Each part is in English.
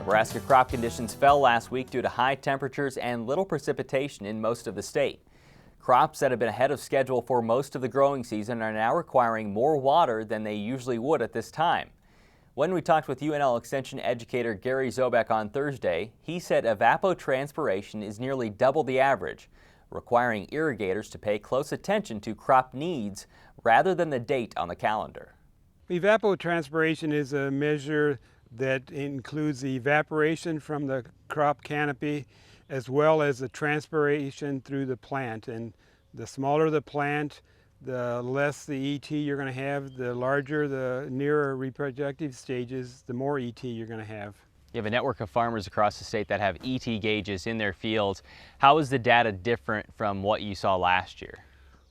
Nebraska crop conditions fell last week due to high temperatures and little precipitation in most of the state. Crops that have been ahead of schedule for most of the growing season are now requiring more water than they usually would at this time. When we talked with UNL Extension educator Gary Zoubek on Thursday, he said evapotranspiration is nearly double the average, requiring irrigators to pay close attention to crop needs rather than the date on the calendar. Evapotranspiration is a measure that includes the evaporation from the crop canopy as well as the transpiration through the plant. And the smaller the plant, the less the ET you're going to have. The larger, the nearer reproductive stages, the more ET you're going to have. You have a network of farmers across the state that have ET gauges in their fields. How is the data different from what you saw last year?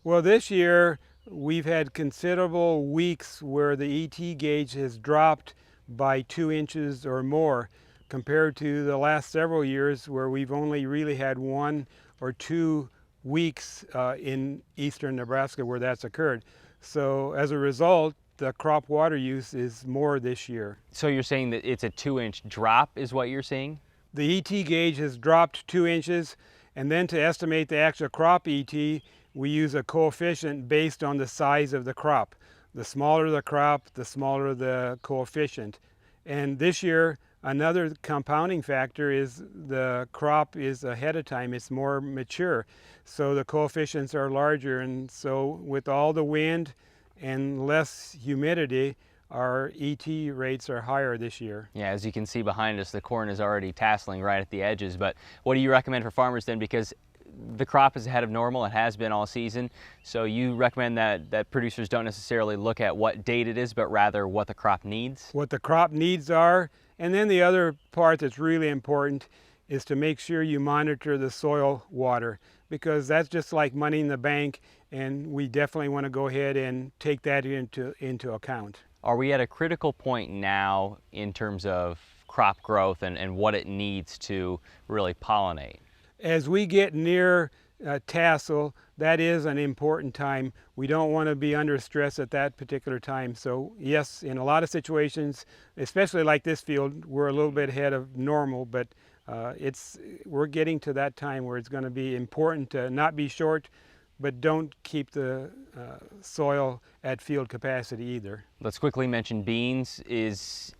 Well, this year we've had considerable weeks where the ET gauge has dropped by 2 inches or more compared to the last several years where we've only really had 1 or 2 weeks in eastern Nebraska where that's occurred. So as a result, the crop water use is more this year. So you're saying that it's a 2-inch drop is what you're seeing? The ET gauge has dropped 2 inches, and then to estimate the actual crop ET, we use a coefficient based on the size of the crop. The smaller the crop, the smaller the coefficient. And this year, another compounding factor is the crop is ahead of time, it's more mature. So the coefficients are larger, and so with all the wind and less humidity, our ET rates are higher this year. Yeah, as you can see behind us, the corn is already tasseling right at the edges. But what do you recommend for farmers then? Because the crop is ahead of normal, it has been all season. So you recommend that producers don't necessarily look at what date it is, but rather what the crop needs? What the crop needs are. And then the other part that's really important is to make sure you monitor the soil water, because that's just like money in the bank, and we definitely want to go ahead and take that into account. Are we at a critical point now in terms of crop growth and what it needs to really pollinate? As we get near tassel, that is an important time. We don't want to be under stress at that particular time. So yes, in a lot of situations, especially like this field, we're a little bit ahead of normal, but we're getting to that time where it's going to be important to not be short, but don't keep the soil at field capacity either. Let's quickly mention beans. Is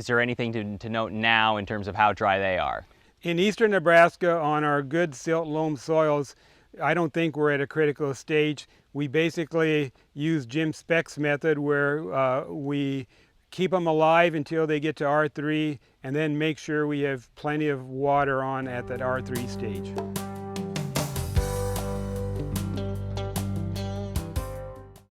there anything to note now in terms of how dry they are? In eastern Nebraska, on our good silt loam soils, I don't think we're at a critical stage. We basically use Jim Speck's method where we keep them alive until they get to R3 and then make sure we have plenty of water on at that R3 stage.